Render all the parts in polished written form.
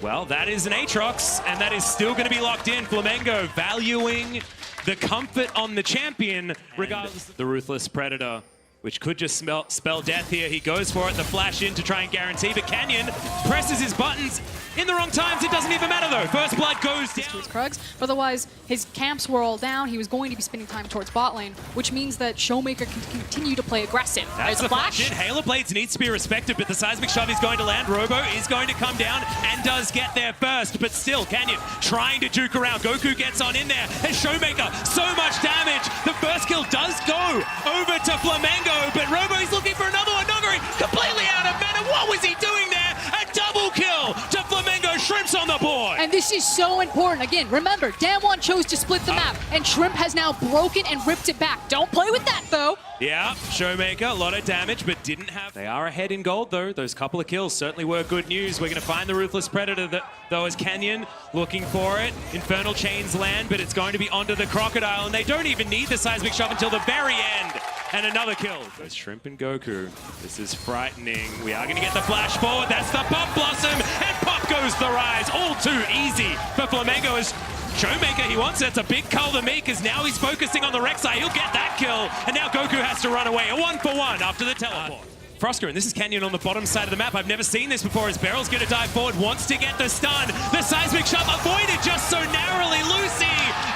Well, that is an Aatrox, and that is still going to be locked in. Flamengo valuing the comfort on the champion, regardless. The Ruthless Predator, which could just spell death here. He goes for it, the flash in to try and guarantee, but Canyon presses his buttons in the wrong times. It doesn't even matter though. First blood goes down. To his Krugs. Otherwise, his camps were all down. He was going to be spending time towards bot lane, which means that Showmaker can continue to play aggressive. That's the flash in. Halo Blades needs to be respected, but the seismic shove is going to land. Robo is going to come down and does get there first, but still Canyon trying to juke around. Goku gets on in there. And Showmaker, so much damage. The first kill does go over to Flamengo, but Robo is looking for another one. Noguri completely out of mana. What was he doing there? A double kill to Flamengo. Shrimp's on the board. And this is so important. Again, remember, Damwon chose to split the map, and Shrimp has now broken and ripped it back. Don't play with that, though. Yeah, Showmaker, a lot of damage, but didn't have... They are ahead in gold, though. Those couple of kills certainly were good news. We're going to find the Ruthless Predator, though, as Canyon looking for it. Infernal Chains land, but it's going to be onto the Crocodile, and they don't even need the Seismic Shove until the very end. And another kill. Goes Shrimp and Goku. This is frightening. We are going to get the flash forward. That's the Pop Blossom, and pop goes the Rise. All too easy for Flamengo as Showmaker, he wants it. It's a big cull to me because now he's focusing on the Rek'Sai. He'll get that kill, and now Goku has to run away. A 1-for-1 after the teleport. Frosco, and this is Canyon on the bottom side of the map. I've never seen this before as Beryl's going to dive forward, wants to get the stun. The seismic shove avoided just so narrowly. Lucy,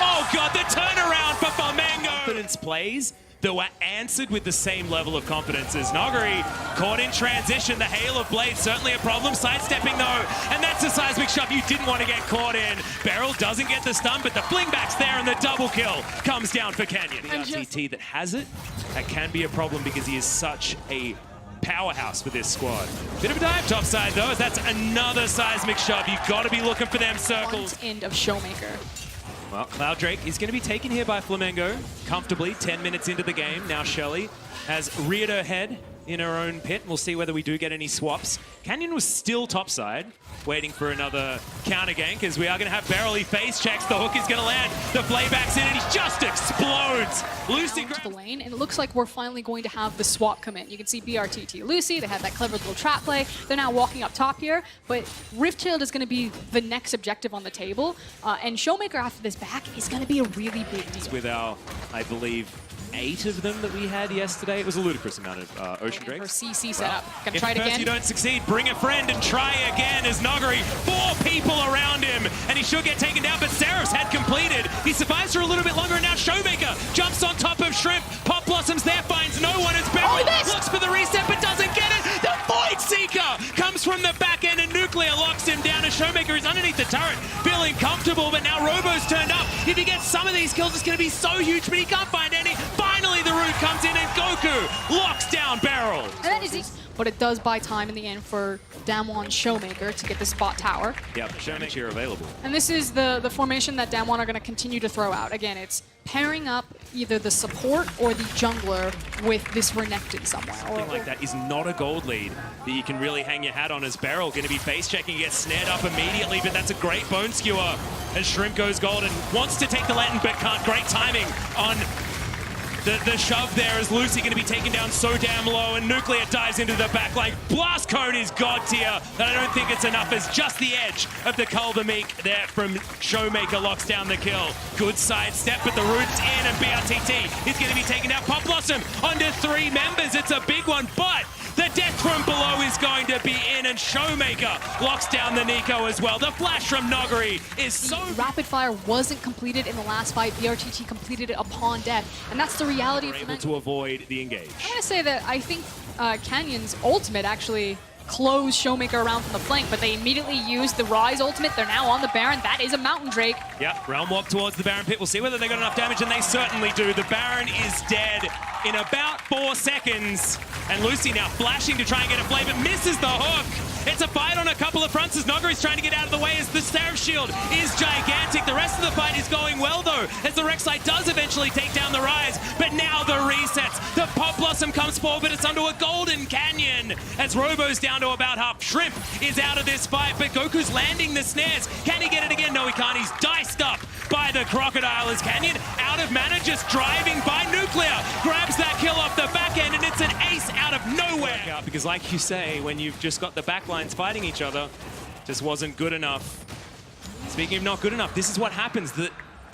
oh god, the turnaround for Flamengo. Confidence plays that were answered with the same level of confidence as Noguri. Caught in transition, the hail of blades, certainly a problem. Sidestepping though, and that's a seismic shove you didn't want to get caught in. Beryl doesn't get the stun, but the fling back's there and the double kill comes down for Canyon. The RTT that has it, that can be a problem because he is such a powerhouse for this squad. Bit of a dive topside though, as that's another seismic shove. You've got to be looking for them circles. Front end of Showmaker. Well, Cloud Drake is going to be taken here by Flamengo comfortably, 10 minutes into the game. Now Shelly has reared her head in her own pit. We'll see whether we do get any swaps. Canyon was still topside, waiting for another counter gank, as we are going to have Beryl. He face checks, the hook is going to land, the playback's in, and he just explodes. Lucy to the lane, and it looks like we're finally going to have the swap come in. You can see BRTT Lucy, they had that clever little trap play. They're now walking up top here, but Rift Shield is going to be the next objective on the table, and Showmaker after this back is going to be a really big deal. With our, I believe, 8 of them that we had yesterday. It was a ludicrous amount of Ocean Drakes. For CC setup. Gonna try it again. If you don't succeed, bring a friend and try again as Noguri. 4 people around him, and he should get taken down, but Seraph's had completed. He survives for a little bit longer, and now Showmaker jumps on top of Shrimp. Pop Blossoms there, finds no one as Beryl looks for the reset, but doesn't get it. The Void Seeker comes from the back end, and Nuclear locks him down, and Showmaker is underneath the turret, feeling comfortable, but now Robo's turned up. If he gets some of these kills, it's going to be so huge, but he can't find any. Finally, the root comes in, and Goku locks down Beryl. And that is but it does buy time in the end for Damwon Showmaker to get the spot tower. Yep, Showmaker here available. And this is the formation that Damwon are going to continue to throw out. Again, it's pairing up either the support or the jungler with this Renekton somewhere. Something like that is not a gold lead that you can really hang your hat on, as Beryl going to be face checking, gets snared up immediately, but that's a great bone skewer as Shrimp goes gold and wants to take the Latin, but can't. Great timing on the shove there, as Lucy going to be taken down so damn low, and Nuclear dives into the back line. Blast Code is god tier, and I don't think it's enough as just the edge of the Culvermeek there from Showmaker locks down the kill. Good side step, but the root's in, and BRTT is going to be taken down. Pop Blossom under 3 members. It's a big one, but the death from below is going to be in, and Showmaker locks down the Nico as well. The flash from Noguri is so... Rapid fire wasn't completed in the last fight. BRTT completed it upon death, and that's the reality of able to avoid the engage. I'm going to say that I think Canyon's ultimate actually closed Showmaker around from the flank, but they immediately used the Rise ultimate. They're now on the Baron. That is a Mountain Drake. Yep, Realm Walk towards the Baron pit. We'll see whether they got enough damage, and they certainly do. The Baron is dead in about 4 seconds. And Lucy now flashing to try and get a play, but misses the hook. It's a fight on a couple of fronts as Noguri's trying to get out of the way, as the Seraph shield is gigantic. The rest of the fight is going well though, as the Rek'Sai does eventually take down the Rise, but now the resets. The Pop Blossom comes forward, but it's under a golden canyon as Robo's down to about half. Shrimp is out of this fight, but Goku's landing the snares. Can he get it again? No, he can't. He's diced up by the Crocodile as Canyon out of mana, just driving by. Nuclear grabs that kill off the back end, and it's an ace out of nowhere. Because like you say, when you've just got the backlines fighting each other, Just wasn't good enough. Speaking of not good enough, this is what happens. The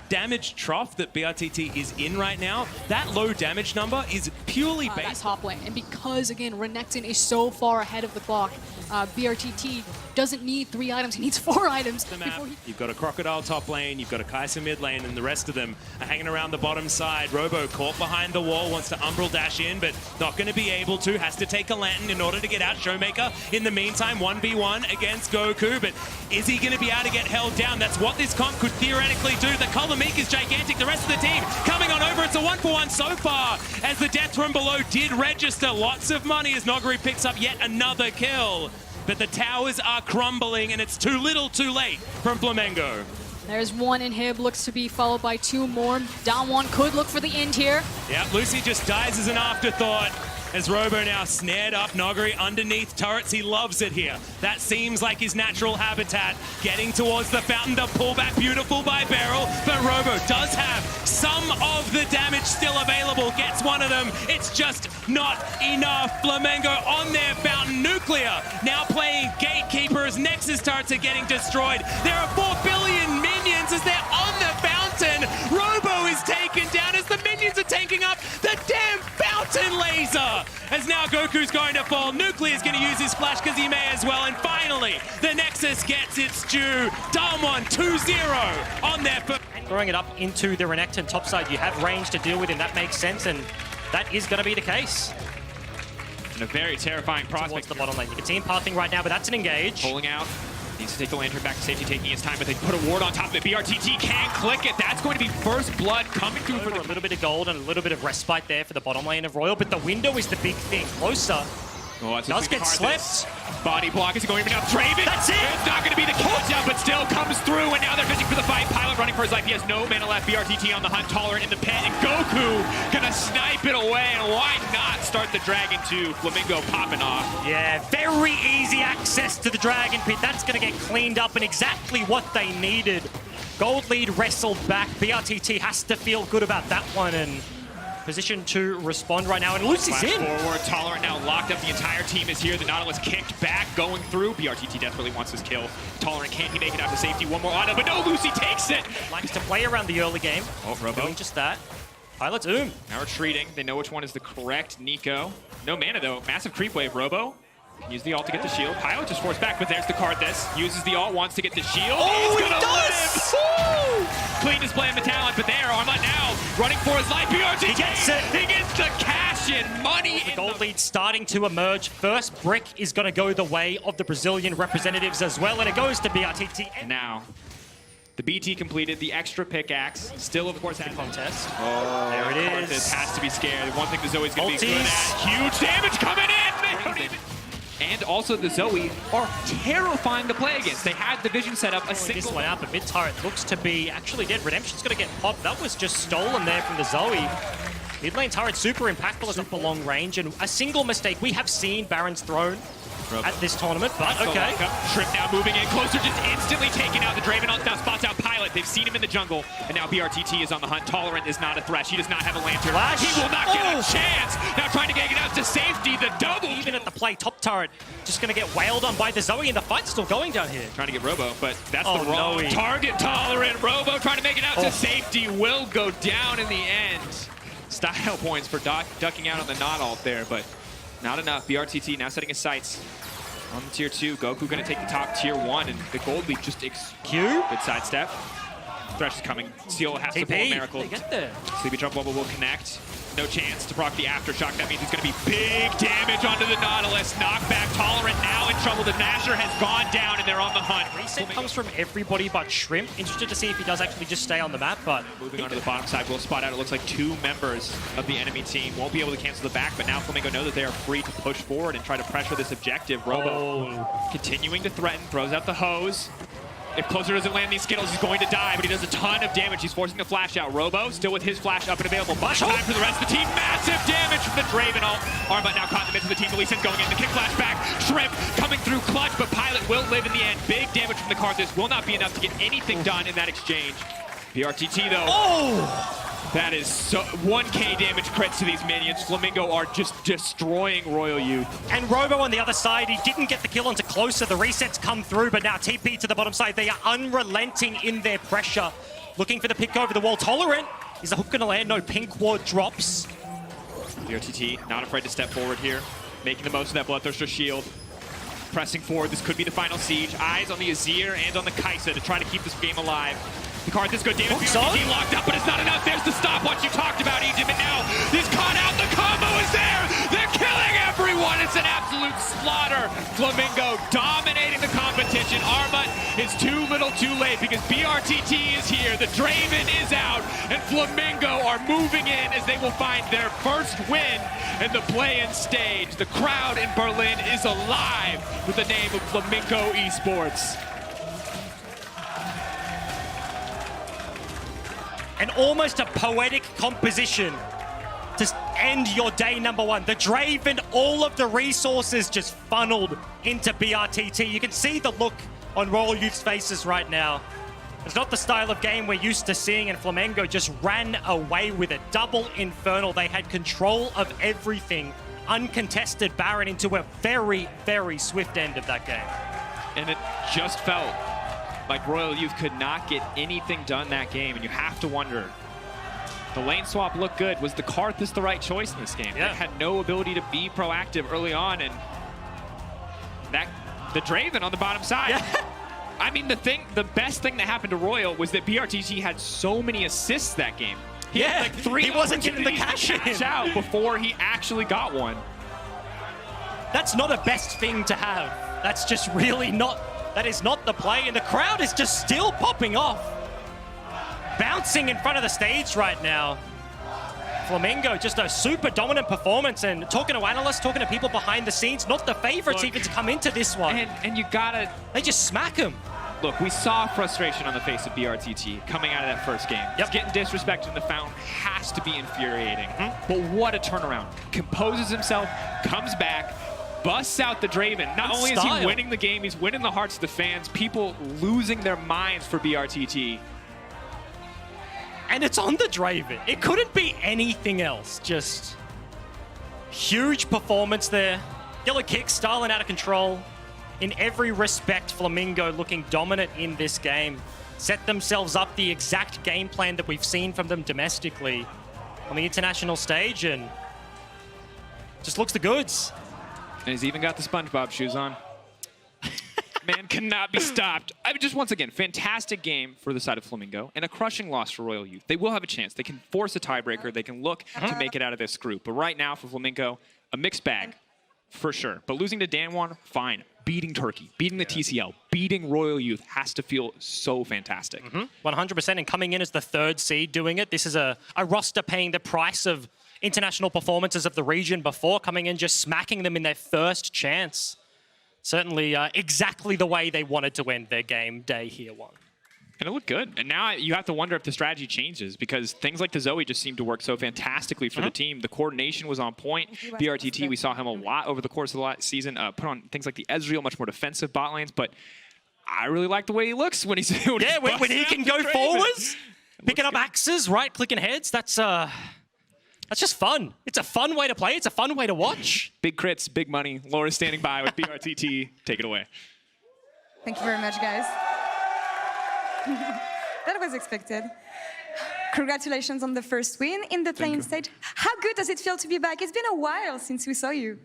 damage trough that BRTT is in right now, that low damage number is purely That based top lane. And because, again, Renekton is so far ahead of the clock, BRTT doesn't need 3 items, he needs 4 items. Before he... You've got a Crocodile top lane, you've got a Kai'Sa mid lane, and the rest of them are hanging around the bottom side. Robo caught behind the wall, wants to Umbral dash in, but not going to be able to. Has to take a lantern in order to get out Showmaker. In the meantime, 1v1 against Goku, but is he going to be able to get held down? That's what this comp could theoretically do. The Color Meek is gigantic. The rest of the team coming on over. It's a 1-for-1 so far, as the death from below did register lots of money as Noguri picks up yet another kill. But the towers are crumbling, and it's too little too late from Flamengo. There's 1 inhib, looks to be followed by 2 more. Damwon could look for the end here. Yeah, Lucy just dies as an afterthought. As Robo now snared up Noguri underneath turrets. He loves it here. That seems like his natural habitat. Getting towards the fountain, the pullback beautiful by Beryl, but Robo does have some of the damage still available. Gets one of them. It's just not enough. Flamengo on their fountain. Nuclear now playing gatekeeper as Nexus turrets are getting destroyed. There are 4 billion minions as they're on the fountain. Robo is taken down as the minions are tanking up the damn fountain laser. As now Goku's going to fall. Nuclear's going to use his flash because he may as well. And finally, the Nexus gets its due. Damwon 2-0 on their foot. Throwing it up into the Renekton topside, you have range to deal with, and that makes sense, and that is going to be the case. And a very terrifying prospect Towards the bottom lane. You can see him pathing right now, but that's an engage. pulling out. Needs to take the lantern back to safety, taking his time, but they put a ward on top of it. BRTT can't click it. That's going to be first blood coming through for A little bit of gold and a little bit of respite there for the bottom lane of Royal, but the window is the big thing. Closer. Oh, Does get slipped. Body block is going even up. Draven. That's it. It's not going to be the countdown, but still comes through, and now they're fishing for the fight. Pilot running for his life. He has no mana left. BRTT on the hunt. Tolerant in the pit, and Goku gonna snipe it away. And why not start the Dragon 2? Flamengo popping off. Yeah, very easy access to the Dragon Pit. That's going to get cleaned up, and exactly what they needed. Gold lead wrestled back. BRTT has to feel good about that one, and position to respond right now, and Lucy's Flash in. forward, Tolerant now locked up. The entire team is here. The Nautilus kicked back, going through. BRTT desperately wants his kill. Tolerant can't he make it out to safety? One more auto, but no, Lucy takes it. Likes to play around the early game. Oh, Robo. Doing just that. Pilot Doom. Now retreating. They know which one is the correct Nico. No mana though. Massive creep wave. Robo. Use the ult to get the shield. Pilot just forced back, but there's the card this. Uses the ult, wants to get the shield. Oh, He's he gonna does! live! Clean display of the talent, but there, Armut now running for his life. BRTT! He gets it. He gets the cash in money. The gold lead starting to emerge. First brick is going to go the way of the Brazilian representatives as well, and it goes to BRTT. And now, the BT completed the extra pickaxe. Still, of course, has Contest. Oh, There it Karthus is. has to be scared. One thing the Zoe's going to be good Ultis. at. Huge damage coming in. They don't even... And also the Zoe are terrifying to play against. They had the vision set up a This single one out, but mid turret looks to be actually dead. Redemption's going to get popped. That was just stolen there from the Zoe. Mid lane turret super impactful as up for long range, and a single mistake. We have seen Baron's Throne at this tournament, but okay. Shrimp now moving in closer, just instantly taking out the Draven. Now spots out Pilot. They've seen him in the jungle, and now BRTT is on the hunt. Tolerant is not a threat. He does not have a lantern. Flash. He will not get a chance. Now trying to get it out to safety. The double. Even at the play, top turret just going to get wailed on by the Zoe, and the fight's still going down here. Trying to get Robo, but that's Oh, the wrong no. target. Tolerant. Robo trying to make it out to safety. Will go down in the end. Style points for ducking out on the not ult there, but not enough. BRTT now setting his sights on the tier 2. Goku going to take the top tier 1, and the gold lead just Q. good sidestep. Thresh is coming. Seal has to pull a miracle. They get there. Sleepy Jump Bubble will connect. No chance to proc the Aftershock. That means it's going to be big damage onto the Nautilus. Knockback. Tolerant now in trouble. The Masher has gone down, and they're on the hunt. Reset comes from everybody but Shrimp. Interested to see if he does actually just stay on the map, but Moving on to the bottom side, we'll spot out. It looks like 2 members of the enemy team won't be able to cancel the back, but now Flamengo know that they are free to push forward and try to pressure this objective. Robo continuing to threaten, throws out the hose. If Closer doesn't land these Skittles, he's going to die, but he does a ton of damage. He's forcing the flash out. Robo still with his flash up and available. But time for the rest of the team. Massive damage from the Draven ult. Armut now caught in the midst of the team. Lee Sin going in. The kick flash back. Shrimp coming through clutch, but Pilot will live in the end. Big damage from the Karthus will not be enough to get anything done in that exchange. BRTT though. That is so 1k damage crits to these minions. Flamengo are just destroying Royal Youth. And Robo on the other side, he didn't get the kill onto Closer. The resets come through, but now TP to the bottom side. They are unrelenting in their pressure. Looking for the pick over the wall. Tolerant. Is the hook going to land? No, pink ward drops. BRTT not afraid to step forward here. Making the most of that Bloodthirster shield. Pressing forward. This could be the final siege. Eyes on the Azir and on the Kaisa to try to keep this game alive. The card this good damage. BRTT locked up, but it's not enough. There's the stopwatch you talked about, Egypt, and now he's caught out. The combo is there. They're killing everyone. It's an absolute slaughter. Flamengo dominating the competition. Arma is too little too late because BRTT is here. The Draven is out, and Flamengo are moving in as they will find their first win in the play-in stage. The crowd in Berlin is alive with the name of Flamengo Esports. And almost a poetic composition to end your day number one. The Draven, all of the resources just funneled into BRTT. You can see the look on Royal Youth's faces right now. It's not the style of game we're used to seeing, and Flamengo just ran away with it. Double Infernal. They had control of everything. Uncontested Baron into a very, very swift end of that game. And it just felt like Royal Youth could not get anything done that game, and you have to wonder, the lane swap looked good. Was the Karthus the right choice in this game? Yeah. They had no ability to be proactive early on, and the Draven on the bottom side. Yeah. I mean, the best thing that happened to Royal was that BRTT had so many assists that game. He had like 3 he wasn't getting the cash out before he actually got one. That's not a best thing to have. That's just really not. That is not the play, and the crowd is just still popping off. Bouncing in front of the stage right now. Flamengo, just a super dominant performance, and talking to analysts, talking to people behind the scenes, not the favorites even to come into this one. And you gotta... They just smack him. Look, we saw frustration on the face of BRTT coming out of that first game. Yep. Getting disrespected in the fountain has to be infuriating. But what a turnaround. Composes himself, comes back, busts out the Draven. Not only is he winning the game, he's winning the hearts of the fans. People losing their minds for BRTT. And it's on the Draven. It couldn't be anything else. Just huge performance there. Yellow kick, Starlin out of control. In every respect, Flamengo looking dominant in this game. Set themselves up the exact game plan that we've seen from them domestically on the international stage, and just looks the goods. And he's even got the SpongeBob shoes on. Man cannot be stopped. I mean, just once again, fantastic game for the side of Flamengo and a crushing loss for Royal Youth. They will have a chance. They can force a tiebreaker. They can look to make it out of this group. But right now for Flamengo, a mixed bag for sure. But losing to Damwon, fine. Beating Turkey, beating the TCL, beating Royal Youth has to feel so fantastic. 100%, and coming in as the third seed doing it. This is a roster paying the price of international performances of the region before, coming in just smacking them in their first chance. Certainly exactly the way they wanted to end their game day here one. And it looked good. And now you have to wonder if the strategy changes, because things like the Zoe just seemed to work so fantastically for the team. The coordination was on point. BRTT, we saw him a lot over the course of the last season, put on things like the Ezreal, much more defensive bot lanes, but I really like the way he looks when he's when he can go forwards, picking up axes, right-clicking heads. That's just fun. It's a fun way to play. It's a fun way to watch. Big crits, big money. Laura's standing by with BRTT. Take it away. Thank you very much, guys. That was expected. Congratulations on the first win in the playing stage. How good does it feel to be back? It's been a while since we saw you.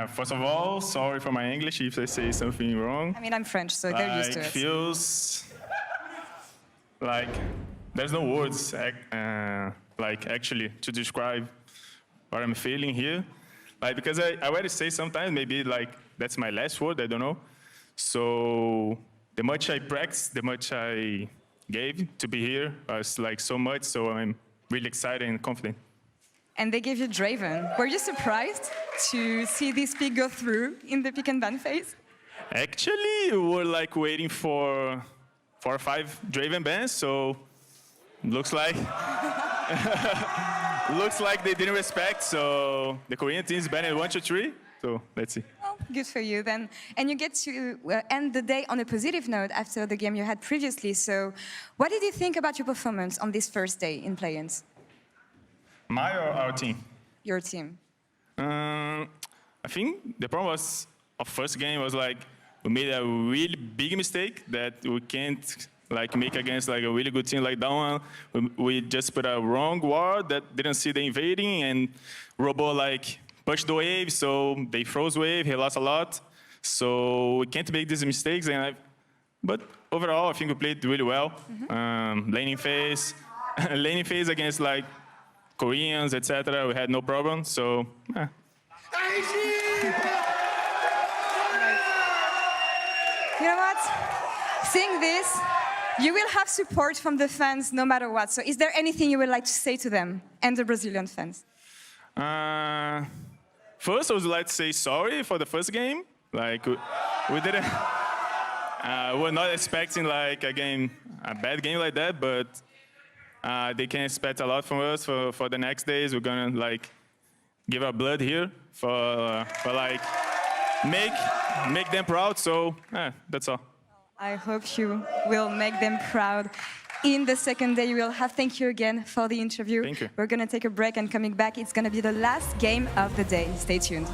First of all, sorry for my English if I say something wrong. I mean, I'm French, so they're used to it. It feels like there's no words actually to describe what I'm feeling here. Like, because I already say sometimes maybe like that's my last word, I don't know. So the much I practiced, the much I gave to be here was like so much, so I'm really excited and confident. And they gave you Draven. Were you surprised to see this pick go through in the pick and ban phase? Actually, we were like waiting for 4 or 5 Draven bans, so looks like looks like they didn't respect. So the Korean team's banned 1, 2, 3. So let's see. Well, good for you then. And you get to end the day on a positive note after the game you had previously. So what did you think about your performance on this first day in play-ins? My or our team? Your team. I think the problem was our first game was like we made a really big mistake that we can't like make against like a really good team like Damwon. We just put a wrong ward that didn't see the invading, and Robo like pushed the wave, so they froze wave. He lost a lot, so we can't make these mistakes. But overall, I think we played really well. Laning phase, laning phase against like Koreans, etc. We had no problem. So. You know what? Seeing this, you will have support from the fans no matter what. So is there anything you would like to say to them and the Brazilian fans? First, I would like to say sorry for the first game. Like, we didn't... we're not expecting like a bad game like that, but they can expect a lot from us for the next days. We're gonna like give our blood here for like make them proud. So that's all. I hope you will make them proud. In the second day, you will have. Thank you again for the interview. Thank you. We're gonna take a break, and coming back, it's gonna be the last game of the day. Stay tuned.